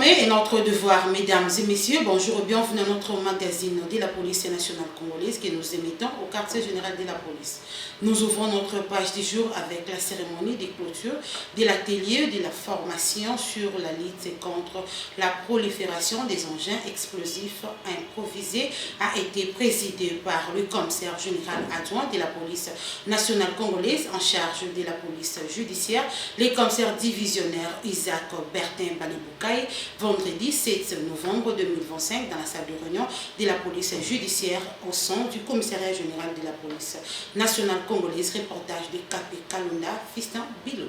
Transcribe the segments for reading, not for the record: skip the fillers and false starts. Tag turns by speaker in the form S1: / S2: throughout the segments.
S1: informer est notre devoir, mesdames et messieurs. Bonjour et bienvenue à notre magazine de la police nationale congolaise que nous émettons au quartier général de la police. Nous ouvrons notre page du jour avec la cérémonie de clôture de l'atelier de la formation sur la lutte contre la prolifération des engins explosifs improvisés a été présidée par le commissaire général adjoint de la police nationale congolaise en charge de la police judiciaire, le commissaire divisionnaire Isaac Bertin Balé-Poukaï, vendredi 7 novembre 2025 dans la salle de réunion de la police judiciaire au sein du commissariat général de la police nationale congolaise. Reportage de Kapé Kalunda, Fiston Bilo.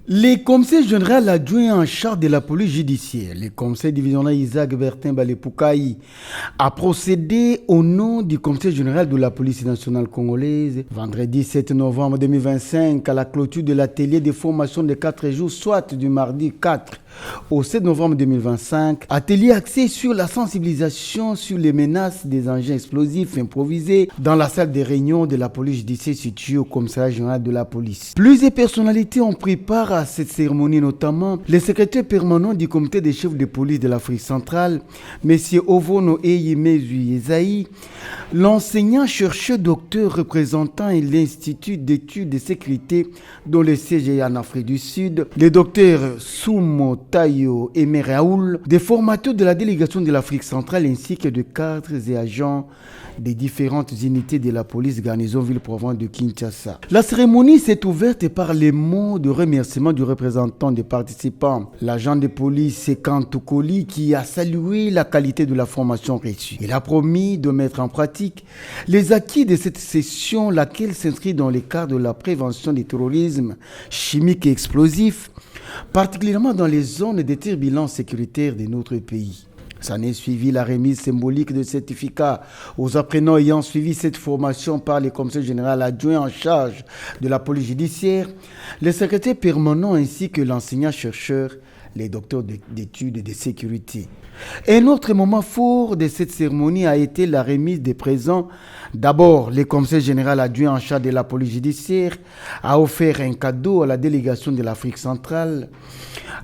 S2: Le commissaire général adjoint en charge de la police judiciaire, le commissaire divisionnaire Isaac Bertin Balé-Poukaï, a procédé au nom du commissaire général de la police nationale congolaise vendredi 7 novembre 2025 à la clôture de l'atelier de formation de 4 jours, soit du mardi 4 au 7 novembre 2025, atelier axé sur la sensibilisation sur les menaces des engins explosifs improvisés dans la salle de réunion de la police judiciaire située au commissariat général de la police. Plusieurs personnalités ont pris part à cette cérémonie, notamment le secrétaire permanent du comité des chefs de police de l'Afrique centrale, M. Ovono Eyimezu Ezaï, l'enseignant-chercheur docteur représentant l'Institut d'études de sécurité dont le siège est en Afrique du Sud, le docteur Soumo Tayo Aimé Raoul, des formateurs de la délégation de l'Afrique centrale ainsi que de cadres et agents des différentes unités de la police garnison ville-province de Kinshasa. La cérémonie s'est ouverte par les mots de remerciement du représentant des participants, l'agent de police Kantou Koli, qui a salué la qualité de la formation reçue. Il a promis de mettre en pratique les acquis de cette session, laquelle s'inscrit dans le cadre de la prévention du terrorisme chimique et explosif, particulièrement dans les zones de turbulence sécuritaire de notre pays. S'en est suivi la remise symbolique de certificats aux apprenants ayant suivi cette formation par le commissaire général adjoint en charge de la police judiciaire, le secrétaire permanent ainsi que l'enseignant-chercheur, les docteurs d'études de sécurité. Un autre moment fort de cette cérémonie a été la remise des présents. D'abord, le commissaire général adjoint en charge de la police judiciaire a offert un cadeau à la délégation de l'Afrique centrale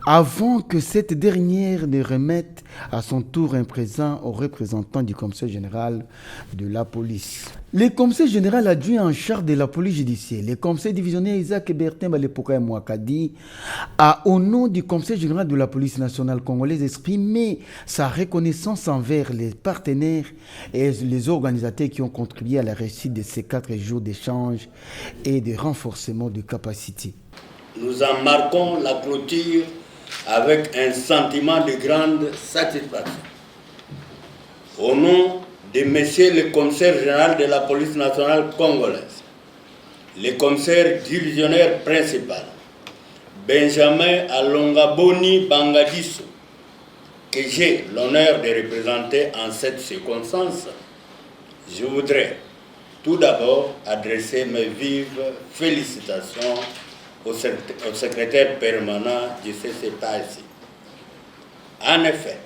S2: avant que cette dernière ne remette à son tour un présent au représentant du commissaire général de la police. Le commissaire général adjoint en charge de la police judiciaire, le commissaire divisionnaire Isaac Bertin Balé-Poukaï Mouakadi, a, au nom du commissaire général de la police nationale congolaise, exprimé sa reconnaissance envers les partenaires et les organisateurs qui ont contribué à la réussite de ces 4 jours d'échange et de renforcement de capacités.
S3: Nous en marquons la clôture avec un sentiment de grande satisfaction. Au nom de Monsieur le commissaire général de la police nationale congolaise, le commissaire divisionnaire principal, Benjamin Alongaboni Bangadiso, que j'ai l'honneur de représenter en cette circonstance, je voudrais tout d'abord adresser mes vives félicitations au secrétaire permanent du CCPAC. En effet,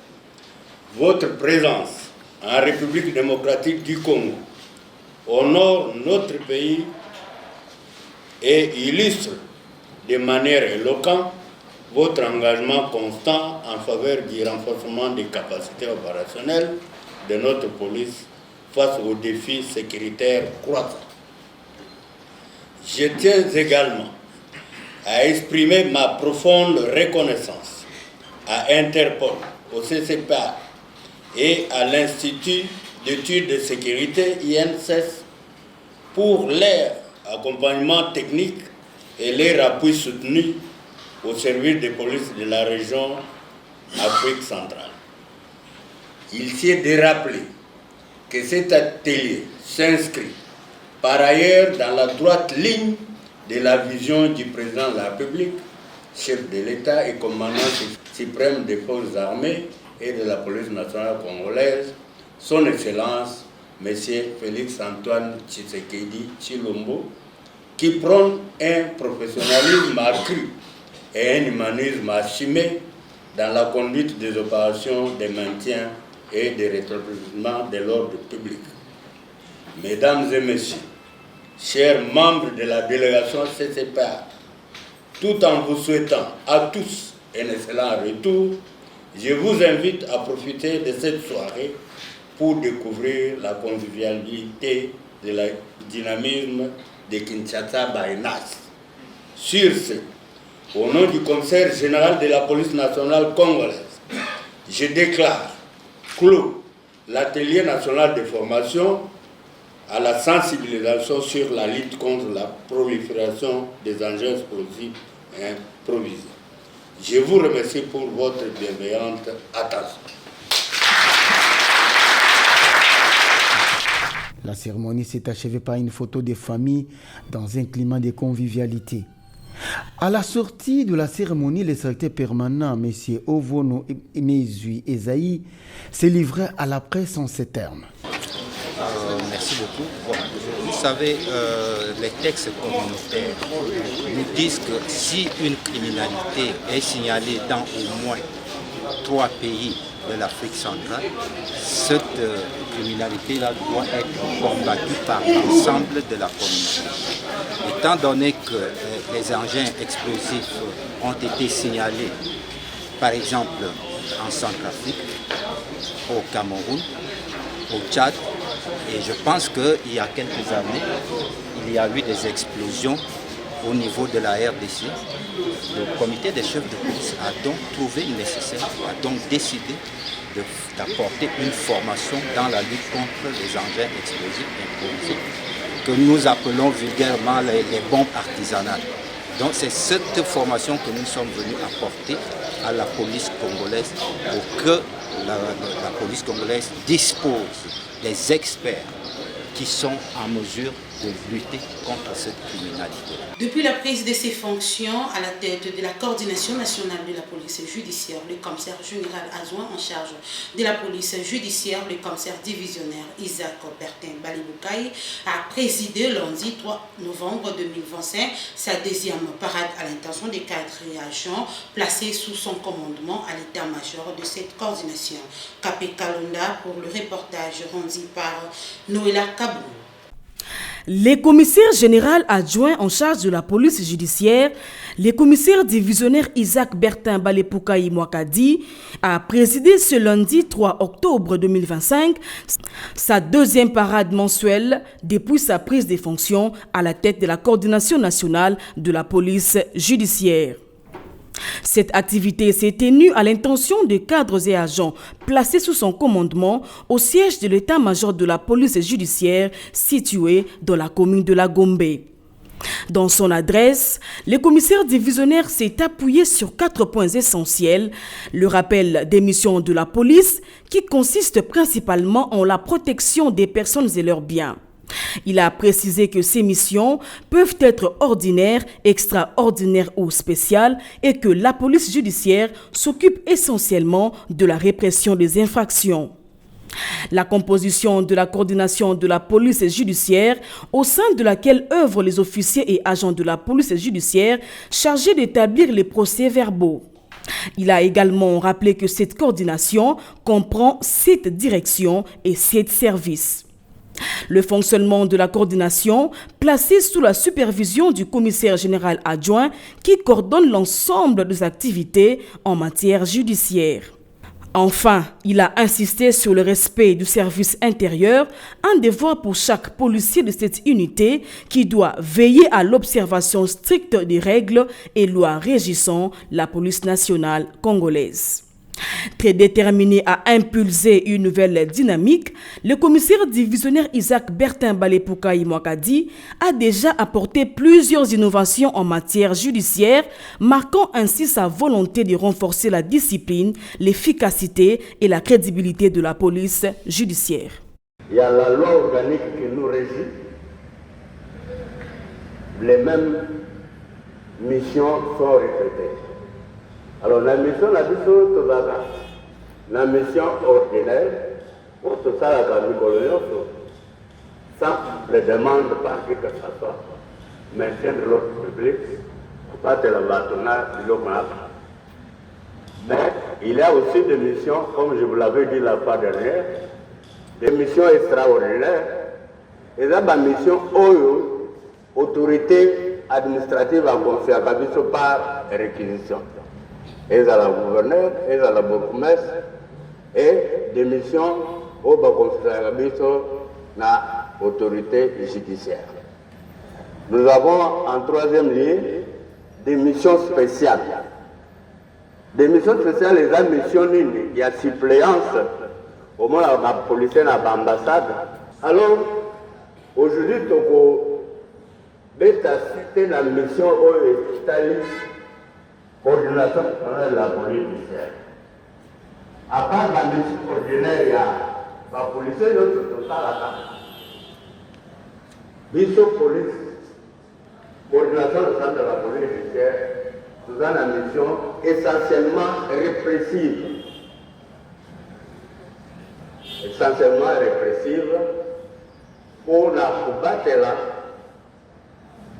S3: votre présence en République démocratique du Congo honore notre pays et illustre de manière éloquente votre engagement constant en faveur du renforcement des capacités opérationnelles de notre police face aux défis sécuritaires croissants. Je tiens également à exprimer ma profonde reconnaissance à Interpol, au CCPA et à l'Institut d'études de sécurité INSS pour leur accompagnement technique et leur appui soutenu au service de police de la région Afrique centrale. Il s'est de rappeler que cet atelier s'inscrit par ailleurs dans la droite ligne de la vision du président de la République, chef de l'État et commandant suprême des forces armées et de la police nationale congolaise, son Excellence, M. Félix Antoine Tshisekedi Tshilombo, qui prône un professionnalisme accru et un humanisme assumé dans la conduite des opérations de maintien et de rétablissement de l'ordre public. Mesdames et Messieurs, chers membres de la délégation CCPA, tout en vous souhaitant à tous un excellent retour, Je vous invite à profiter de cette soirée pour découvrir la convivialité et le dynamisme de Kinshasa Bainas. Sur ce, au nom du commissaire général de la police nationale congolaise, je déclare clos l'atelier national de formation à la sensibilisation sur la lutte contre la prolifération des engins explosifs improvisés. Je vous remercie pour votre bienveillante attention.
S2: La cérémonie s'est achevée par une photo des familles dans un climat de convivialité. À la sortie de la cérémonie, le secrétaire permanent, M. Ovono Emezui Ezaï, s'est livré à la presse en ces termes.
S4: Merci beaucoup. Bon, vous savez, les textes communautaires nous disent que si une criminalité est signalée dans au moins 3 pays de l'Afrique centrale, cette criminalité-là doit être combattue par l'ensemble de la communauté. Étant donné que les engins explosifs ont été signalés, par exemple en Centrafrique, au Cameroun, au Tchad, et je pense qu'il y a quelques années, il y a eu des explosions au niveau de la RDC. Le comité des chefs de police a donc trouvé nécessaire, a donc décidé d'apporter une formation dans la lutte contre les engins explosifs improvisés, que nous appelons vulgairement les bombes artisanales. Donc c'est cette formation que nous sommes venus apporter à la police congolaise pour que la police congolaise dispose des experts qui sont en mesure de lutter contre cette criminalité.
S1: Depuis la prise de ses fonctions à la tête de la coordination nationale de la police judiciaire, le commissaire général adjoint en charge de la police judiciaire, le commissaire divisionnaire Isaac Bertin Baliboukaï, a présidé lundi 3 novembre 2025 sa deuxième parade à l'intention des cadres et agents placés sous son commandement à l'état-major de cette coordination. Capé Kalonda pour le reportage rendu par Noëlla Kabou.
S5: Les commissaires généraux adjoints en charge de la police judiciaire, le commissaire divisionnaire Isaac Bertin Baliboukaï Mwakadi, a présidé ce lundi 3 octobre 2025 sa deuxième parade mensuelle depuis sa prise de fonctions à la tête de la coordination nationale de la police judiciaire. Cette activité s'est tenue à l'intention de cadres et agents placés sous son commandement au siège de l'état-major de la police judiciaire situé dans la commune de la Gombe. Dans son adresse, le commissaire divisionnaire s'est appuyé sur 4 points essentiels. Le rappel des missions de la police qui consiste principalement en la protection des personnes et leurs biens. Il a précisé que ces missions peuvent être ordinaires, extraordinaires ou spéciales et que la police judiciaire s'occupe essentiellement de la répression des infractions. La composition de la coordination de la police judiciaire, au sein de laquelle œuvrent les officiers et agents de la police judiciaire chargés d'établir les procès-verbaux. Il a également rappelé que cette coordination comprend 7 directions et 7 services. Le fonctionnement de la coordination, placée sous la supervision du commissaire général adjoint qui coordonne l'ensemble des activités en matière judiciaire. Enfin, il a insisté sur le respect du service intérieur, un devoir pour chaque policier de cette unité qui doit veiller à l'observation stricte des règles et lois régissant la police nationale congolaise. Très déterminé à impulser une nouvelle dynamique, le commissaire divisionnaire Isaac Bertin Baliboukaï Mwakadi a déjà apporté plusieurs innovations en matière judiciaire, marquant ainsi sa volonté de renforcer la discipline, l'efficacité et la crédibilité de la police judiciaire.
S6: Il y a la loi organique qui nous régit. Les mêmes missions sont répétées. Alors la mission la mission ordinaire pour tout ça la coloniale sans les demandes par qui que ce soit maintien de l'ordre public pas de la bâtonnage de l'hommage. Mais il y a aussi des missions, comme je vous l'avais dit la fois dernière, des missions extraordinaires et là ma mission autorité administrative à confier à par réquisition. et à la gouverneure, et à la bourgmestre, et démission au Bakonsabiso na autorité judiciaire. Nous avons en troisième lieu des missions spéciales. Des missions spéciales, les missions, il y a suppléance au moins la police et l'ambassade. Alors, aujourd'hui, Toko a cité la mission au Italie, coordination de la police judiciaire. À part la mission ordinaire, il y a la police et l'autre total à la mission police, coordination de la police judiciaire, nous avons la mission essentiellement répressive. Essentiellement répressive pour la combattre là,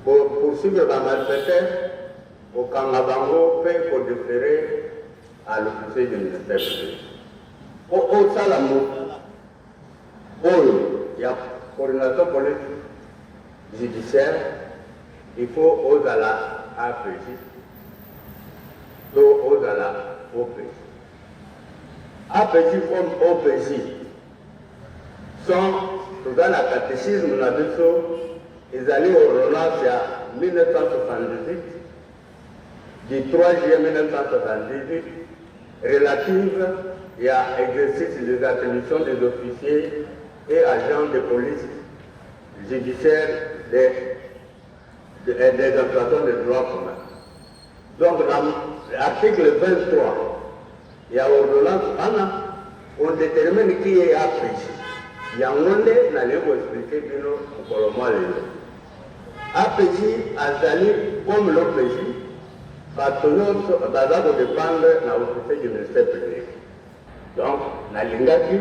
S6: pour poursuivre la malfaiteurs au Kangabango, pour déférer à l'officier du ministère public. Au Salamou, il y a coordination police judiciaire, il faut aux à la APJ, aux à la OPJ. APJ comme OPJ sont dans la catéchisme, ils allaient au relance en 1978, du 3 juillet 1978, relative à l'exercice des attributions des officiers et agents de police judiciaire des infractions des droits communs. Donc, l'article 23, il y a ordonnance, on détermine qui est APJ. Yangonde n'a pas expliqué que nous avons APJ Azali comme l'OPJ, nous avons dépendre de l'officier du ministère public. Donc, Nalingaki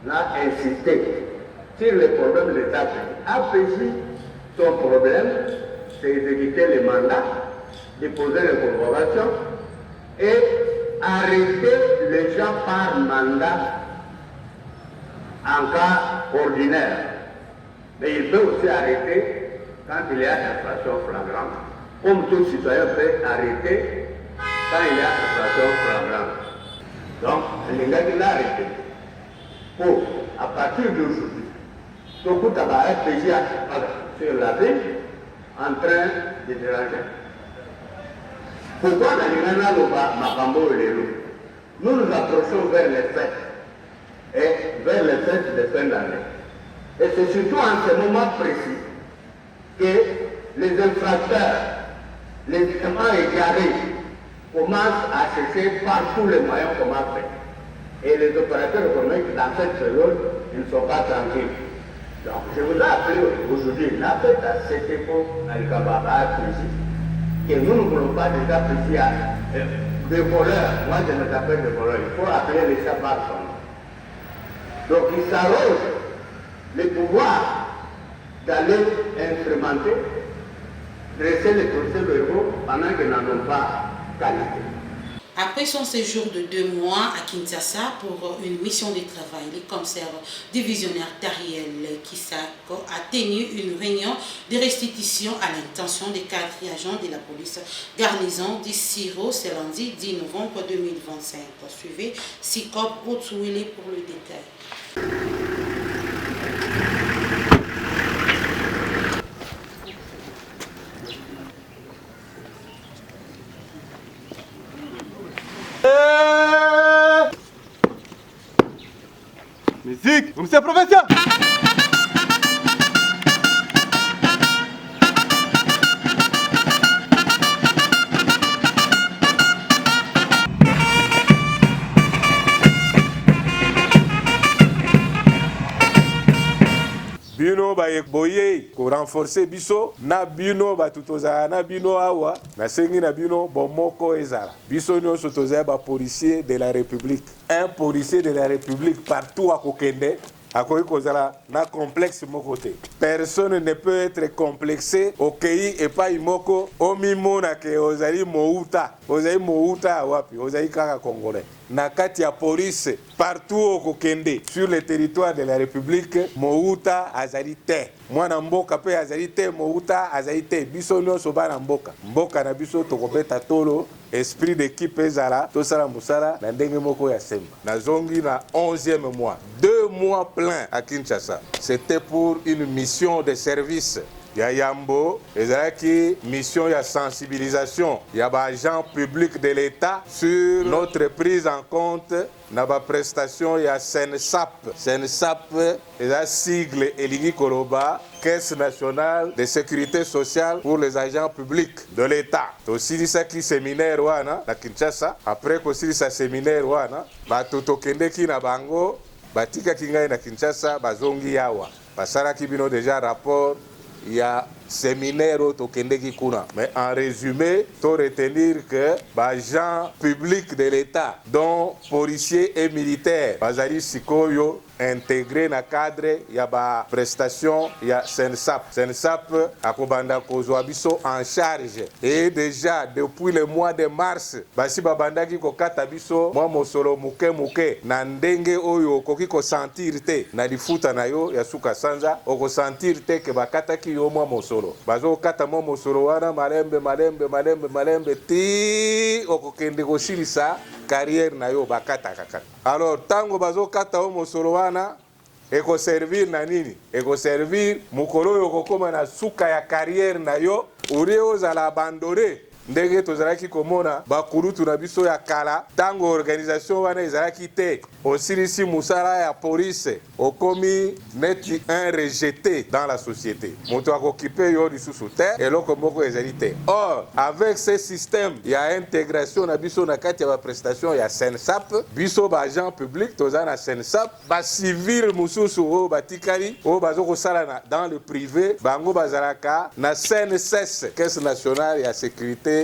S6: n'a insisté sur les problèmes de l'État. APJ, son problème, c'est d'exécuter les mandats, déposer les convocations et arrêter les gens par mandat en cas ordinaire. Mais il peut aussi arrêter quand il y a infraction flagrante. Comme tout citoyen peut arrêter quand il y a infraction flagrante. Donc, il l'a arrêté. Pour, à partir d'aujourd'hui, tout le monde a RPG sur la ville en train de déranger. Pourquoi nous nous approchons vers les fêtes et vers les fêtes de fin d'année. Et c'est surtout en ce moment précis que les infracteurs, les éléments égarés commencent à chercher par tous les moyens comment faire. Et les opérateurs économiques dans cette période, ils ne sont pas tranquilles. Donc je vous ai appelé aujourd'hui, la fête à cette époque, à l'Ikababa, que nous ne voulons pas déjà apprécier des voleurs. Moi je ne t'appelle des voleurs, il faut appeler les chats par son nom. Donc ils s'arrogent le pouvoir d'aller instrumenter, dresser les procès verbaux pendant qu'ils n'en ont pas qualité.
S1: Après son séjour de 2 mois à Kinshasa pour une mission de travail, le commissaire divisionnaire Tariel Kisako a tenu une réunion de restitution à l'intention des 4 agents de la police garnison d'Issiro ce lundi 10 novembre 2025. Suivez Sikop Otsouile pour le détail.
S7: Musique, monsieur le professeur.
S8: Bino ba boye ko renforcer biso na bino ba tutoza na bino awa na sengi na bino bomoko ezala biso nyo sotoza ba policier de la République. Un policier de la République partout à kokende akoki kozala na complexe moko te. Personne ne peut être complexé okei epai moko omimona ke ozali mouta wapi ozali kaka congolais na kati ya police partout okokende sur le territoire de la République mouta azali te, mwana mboka pe azali te, mouta azali te, biso nyonso bana mboka na biso tokobeta tolo esprit d'équipe ezala tosala musala na ndenge moko ya semba. Nazongi na 11e mois, 2 mois pleins à Kinshasa. C'était pour une mission de service. Ya Yambo, ezalaki mission ya sensibilisation ya ba agents publics de l'État sur notre prise en compte na ba prestation ya SENSAP. SENSAP eza sigle elingi koloba Caisse nationale de sécurité sociale pour les agents publics de l'État. Tosilisaki séminaire wana na Kinshasa. Après kosilisa séminaire wana, bato tokendeki na bango batikaki ngai na Kinshasa bazongi yawa. Basalaki bino déjà rapport il y a séminaire au Tokendeki Kuna. Mais en résumé, il faut retenir que les gens publics de l'État, dont policiers et militaires, Bazali Sikoyo, intégré dans le cadre, il y a des prestations, il y a SENSAP. SENSAP a Kobanda Kozwabiso en charge. Et déjà, depuis le mois de mars, Basi Babandaki Kokata Biso, moi Mosolo Muke, Nandenge Oyo, Koki ko sentir te, na difuta na yo, Yasuka Sanza, Oko sentir te, ke Bakata ki yo moi Mosolo. Bazo Kata moi Mosolo wana, malembe, ti, Oko Kende Kosilisa, carrière na yo, Bakata Kakata. Alors, tango Bazo Kata o Mosolo wana, eko servir na nini? Eko servir mukolo yo kokoma na suka ya carrière na yo, ureo zala abandonné. Ndenge tozalaki komona bakulutu na biso ya kala tango organisation wana ezalaki te osilisi musala ya police okomi neti un rejeté dans la société. Moto akokipe yo lisusu te eloko moko ezali te. Or avec ce système ya intégration na biso na kati ya ba prestation ya SENSAP, biso ba agent public toza na SENSAP, ba civil mususu o batikali o bazoko sala dans le privé bango bazalaka na CNSS, Caisse nationale ya sécurité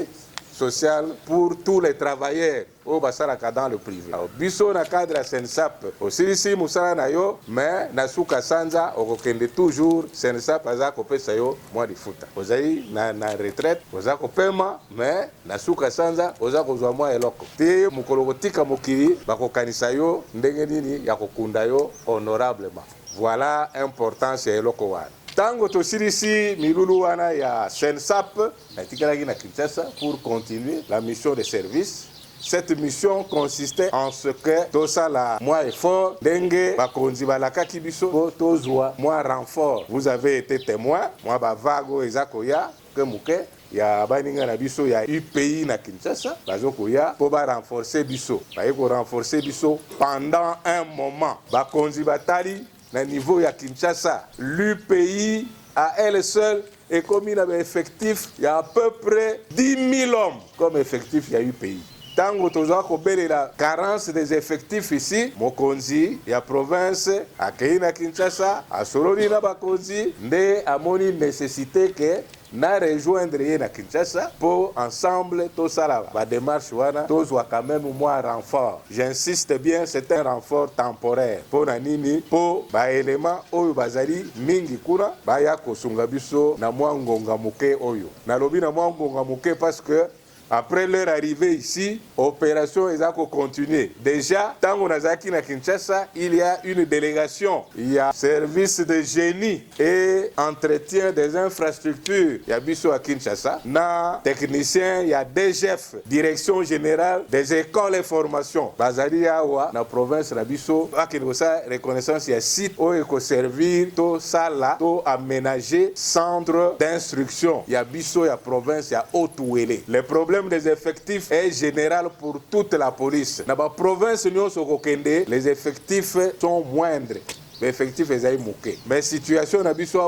S8: sociale pour tous les travailleurs au basalaka dans le privé. Biso na cadre SENSAP osilisi musala na yo, mais na suka sanza okokende toujours SENSAP aza kopesa yo mwa difuta. Ozai na retraite oza kopema, mais na suka sanza oza kozwa mwa eloko. Te mukolo kotika mokili bakokanisa yo ndenge nini ya kokunda yo honorablement. Voilà importance ya eloko wana. Tango tosilisi milulu wana ya SENSAP natikalaki na Kinshasa pour continuer la mission de service. Cette mission consistait en ce que tosala moi effort denge bakonzi balakaki biso po tozwa moi renfort. Vous avez été témoin, moi bavago ezakoya ke muke ya baninga na biso ya UPI na Kinshasa bazokoya po ba renforcer biso. Ba ko renforcer biso pendant un moment. Bakonzi batali na niveau ya Kinshasa, l'UPI à elle seule est comme un effectif, il y a à peu près 10 000 hommes comme effectif il y a UPI. Tango toza kobele la carence des effectifs ici, mokonzi ya province akei na Kinshasa, asoloni na bakonzi nde amoni nécessité que na rejoindre ye na Kinshasa pour ensemble tout ça là ba démarche wana tozwa quand même moi renfort. J'insiste bien, c'est un renfort temporaire pour na nini pour ba élément oyo bazali mingi kuna ba ya kosunga biso na mwa ngonga muke oyo na lobi na mwa ngonga muke parce que après leur arrivée ici, opération Ezako continue. Déjà, tant qu'on a zaki na Kinshasa, il y a une délégation. Il y a service de génie et entretien des infrastructures. Il y a biso à Kinshasa. Na technicien, il y a DGF, direction générale des écoles et formations. Bazali awa na province na biso, akinosa reconnaissance il y a site où il faut servir to sala, to aménager centre d'instruction. Il y a biso, il y a province, il y a Haut-Ouélé. Les problèmes des effectifs est général pour toute la police. Dans la province, les effectifs sont moindres. L'effectif est mouké. Mais situation nabiso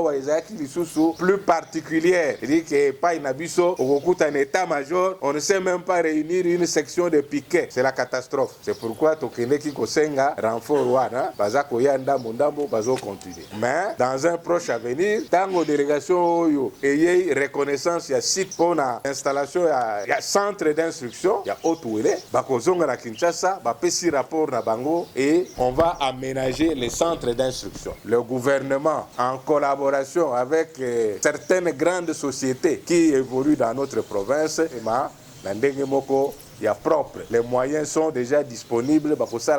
S8: plus particulière. Il dit que pas nabiso au un état-major, on ne sait même pas réunir une section de piquet. C'est la catastrophe. C'est pourquoi tokende ki kosenga renfort wana bazako yanda mondambo bazo continuer. Mais dans un proche avenir, tango délégation yo ayé reconnaissance ya site pour la installation ya centre d'instruction, ya Haut-Ouélé, bakozonga na Kinshasa, ba pesi rapport na bango et on va aménager les centres d'instruction. Le gouvernement, en collaboration avec certaines grandes sociétés qui évoluent dans notre province, il y a propre. Les moyens sont déjà disponibles pour ça,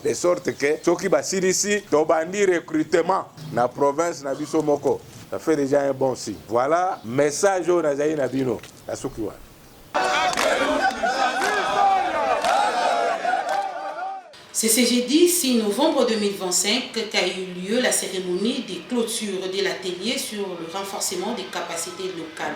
S8: de sorte que ceux qui sont ici, ils recrutement dans la province, ça fait déjà un bon signe. Voilà, message au Nazaï Nabino.
S1: C'est ce jeudi 6 novembre 2025 qu'a eu lieu la cérémonie de clôture de l'atelier sur le renforcement des capacités locales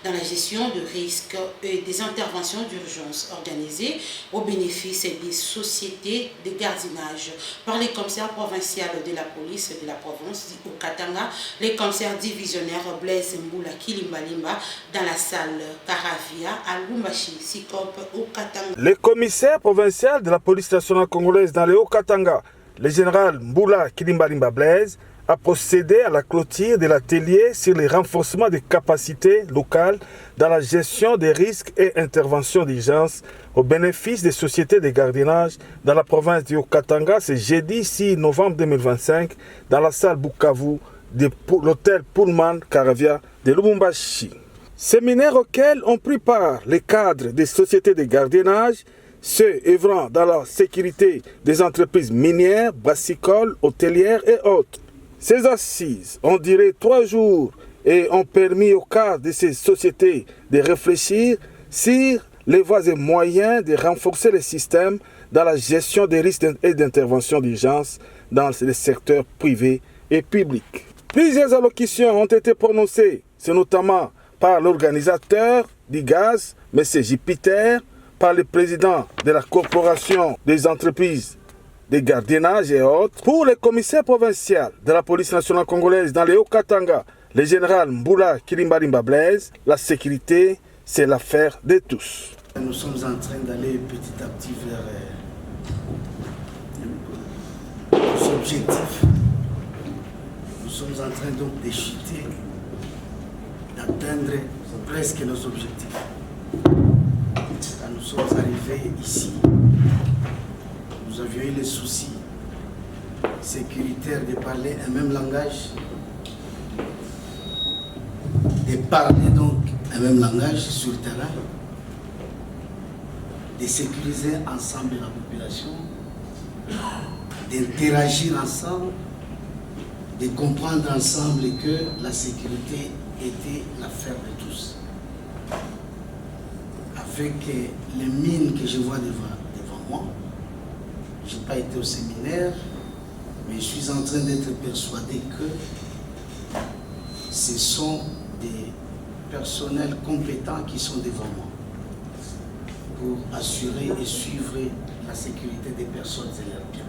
S1: dans la gestion de risques et des interventions d'urgence organisées au bénéfice des sociétés de gardiennage par les commissaires provinciaux de la police de la province du Haut-Katanga, les commissaires divisionnaires Blaise Mboula Kilimbalimba dans la salle Caravia à Lumbashi, Sikop, Haut-Katanga.
S9: Les commissaires provinciaux de la police nationale congolaise dans le Haut-Katanga, le général Mboula Kilimbalimba Blaise, a procédé à la clôture de l'atelier sur le renforcement des capacités locales dans la gestion des risques et interventions d'urgence au bénéfice des sociétés de gardiennage dans la province du Haut-Katanga ce jeudi 6 novembre 2025 dans la salle Bukavu de l'hôtel Pullman Caravia de Lubumbashi. Séminaire auquel ont pris part les cadres des sociétés de gardiennage, ceux œuvrant dans la sécurité des entreprises minières, brassicoles, hôtelières et autres. Ces assises ont duré 3 jours et ont permis au cadre de ces sociétés de réfléchir sur les voies et moyens de renforcer le système dans la gestion des risques et d'intervention d'urgence dans les secteurs privés et publics. Plusieurs allocutions ont été prononcées, c'est notamment par l'organisateur du gaz, M. Jupiter, par le président de la corporation des entreprises de gardiennage et autres, pour le commissaire provincial de la police nationale congolaise dans le Haut-Katanga, le général Mboula Kilimbalimba Blaise, la sécurité, c'est l'affaire de tous.
S10: Nous sommes en train d'aller petit à petit vers nos objectifs. Nous sommes en train donc de chuter, d'atteindre presque nos objectifs. Quand nous sommes arrivés ici, nous avions eu les soucis sécuritaires de parler un même langage, de parler donc un même langage sur le terrain, de sécuriser ensemble la population, d'interagir ensemble, de comprendre ensemble que la sécurité était l'affaire de tous. Avec les mines que je vois devant moi, je n'ai pas été au séminaire, mais je suis en train d'être persuadé que ce sont des personnels compétents qui sont devant moi pour assurer et suivre la sécurité des personnes et leurs biens.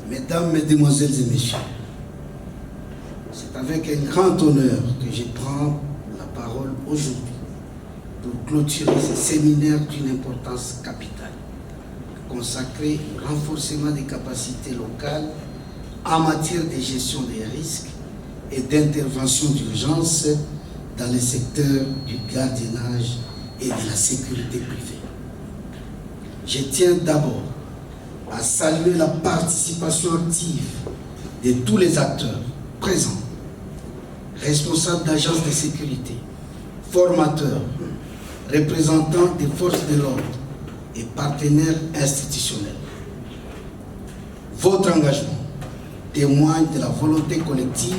S10: Mesdames, Mesdemoiselles et Messieurs, c'est avec un grand honneur que je prends la parole aujourd'hui pour clôturer ce séminaire d'une importance capitale, consacré au renforcement des capacités locales en matière de gestion des risques et d'intervention d'urgence dans les secteurs du gardiennage et de la sécurité privée. Je tiens d'abord à saluer la participation active de tous les acteurs présents, responsables d'agences de sécurité, formateurs, représentants des forces de l'ordre et partenaires institutionnels. Votre engagement témoigne de la volonté collective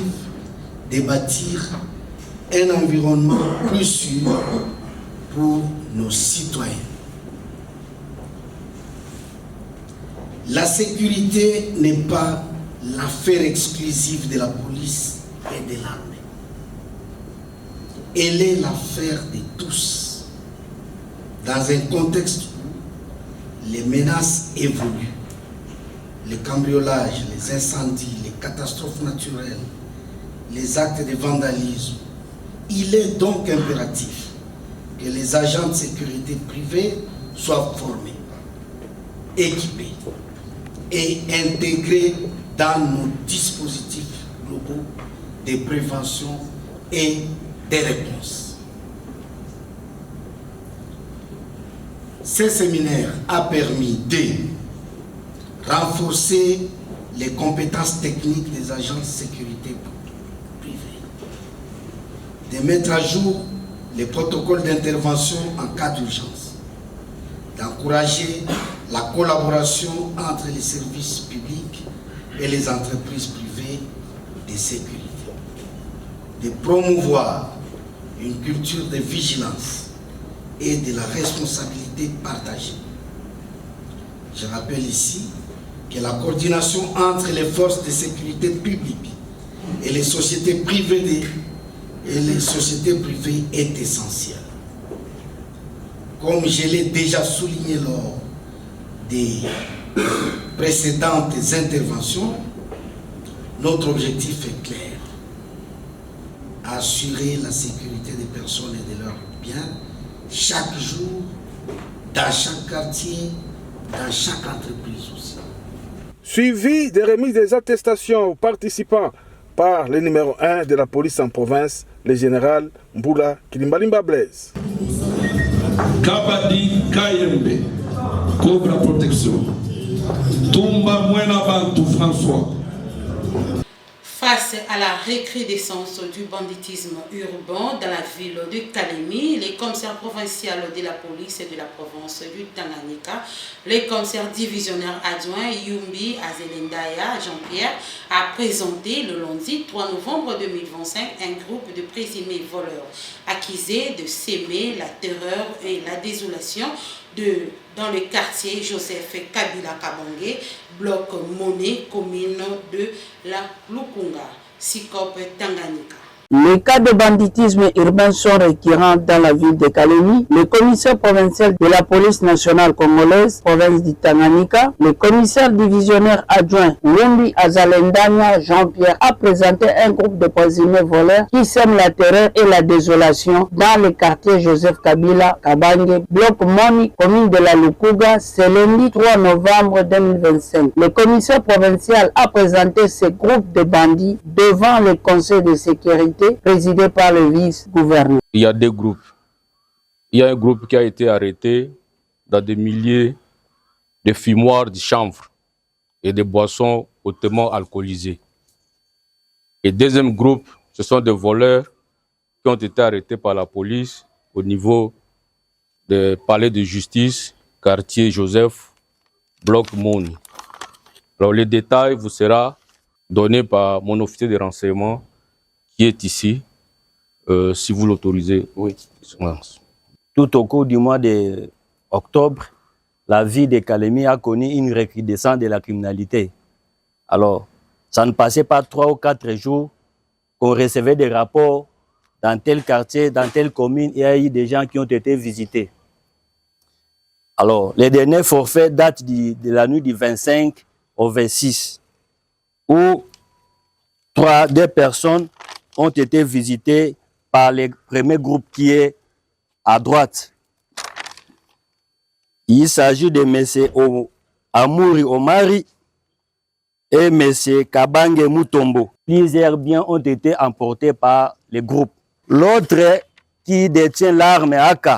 S10: de bâtir un environnement plus sûr pour nos citoyens. La sécurité n'est pas l'affaire exclusive de la police et de l'armée. Elle est l'affaire de tous, dans un contexte où les menaces évoluent. Les cambriolages, les incendies, les catastrophes naturelles, les actes de vandalisme. Il est donc impératif que les agents de sécurité privés soient formés, équipés et intégrés dans nos dispositifs globaux de prévention et de réponse. Ce séminaire a permis de renforcer les compétences techniques des agents de sécurité privée, de mettre à jour les protocoles d'intervention en cas d'urgence, d'encourager la collaboration entre les services publics et les entreprises privées de sécurité, de promouvoir une culture de vigilance et de la responsabilité partagée. Je rappelle ici que la coordination entre les forces de sécurité publiques et les sociétés privées est essentielle. Comme je l'ai déjà souligné lors des précédentes interventions, notre objectif est clair: assurer la sécurité des personnes et de leurs biens chaque jour, dans chaque quartier, dans chaque entreprise aussi.
S9: Suivi des remises des attestations aux participants par le numéro 1 de la police en province, le général Mboula Kilimbalimba Blaise.
S11: Kabadi Kayembe, Cobra Protection. Tumba Mwena Bantu François.
S1: Face à la recrudescence du banditisme urbain dans la ville de Kalemi, les commissaires provinciaux de la police et de la province du Tanganyika, les commissaires divisionnaires adjoints Yumbi Azelendaya Jean-Pierre a présenté le lundi 3 novembre 2025 un groupe de présumés voleurs accusés de s'aimer la terreur et la désolation dans le quartier Joseph Kabila Kabangé, bloc Moné, commune de la Lukunga, Sikop Tanganyika.
S12: Les cas de banditisme urbain sont récurrents dans la ville de Kalemi. Le commissaire provincial de la police nationale congolaise, province du Tanganyika, le commissaire divisionnaire adjoint Lumbi Azalendania Jean-Pierre a présenté un groupe de présumés voleurs qui sèment la terreur et la désolation dans le quartier Joseph Kabila Kabange, bloc Moni, commune de la Lukuga, ce lundi 3 novembre 2025. Le commissaire provincial a présenté ce groupe de bandits devant le conseil de sécurité présidé par le vice-gouverneur.
S13: Il y a deux groupes. Il y a un groupe qui a été arrêté dans des milliers de fumoirs de chanvre et de boissons hautement alcoolisées. Et deuxième groupe, ce sont des voleurs qui ont été arrêtés par la police au niveau du palais de justice, quartier Joseph, bloc Moni. Alors les détails vous seront donnés par mon officier de renseignement qui est ici, si vous l'autorisez. Oui.
S12: Tout au cours du mois d'octobre, la ville de Kalemi a connu une recrudescence de la criminalité. Alors, ça ne passait pas 3 ou 4 jours qu'on recevait des rapports dans tel quartier, dans telle commune, il y a eu des gens qui ont été visités. Alors, les derniers forfaits datent de la nuit du 25 au 26, où 2 personnes ont été visitées par le premier groupe qui est à droite. Il s'agit de M. Amouri Omari et M. Kabange Mutombo. Plusieurs biens ont été emportés par le groupe. L'autre qui détient l'arme AK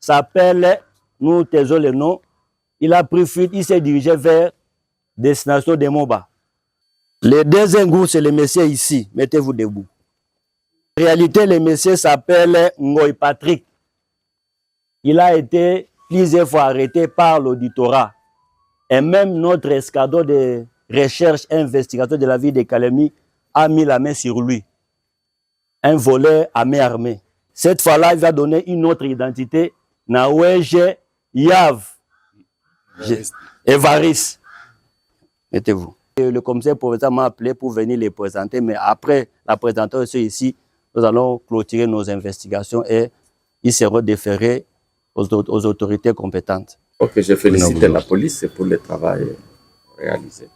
S12: s'appelle, nous taisons le nom, il a pris fuite, il s'est dirigé vers destination de Moba. Le deuxième groupe, c'est le monsieur ici. Mettez-vous debout. En réalité, le monsieur s'appelle Ngoy Patrick. Il a été plusieurs fois arrêté par l'auditorat. Et même notre escadron de recherche et investigateur de la ville de Kalemi a mis la main sur lui. Un voleur à main armée. Cette fois-là, il va donner une autre identité. Naweje Yav Evaris. Mettez-vous. Le commissaire provincial m'a appelé pour venir les présenter, mais après la présentation ici, nous allons clôturer nos investigations et ils seront déférés aux autorités compétentes.
S14: Ok, je félicite la police pour le travail réalisé.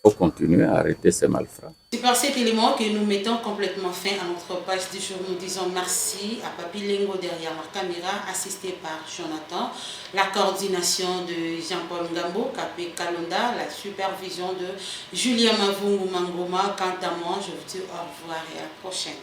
S14: Il faut continuer à arrêter ces malfrats.
S1: C'est par cet élément que nous mettons complètement fin à notre page du jour. Nous disons merci à Papi Lengo derrière la caméra, assisté par Jonathan, la coordination de Jean-Paul Ngambo, Kapé Kalonda, la supervision de Julien Mavungu Mangoma. Quant à moi, je vous dis au revoir et à la prochaine.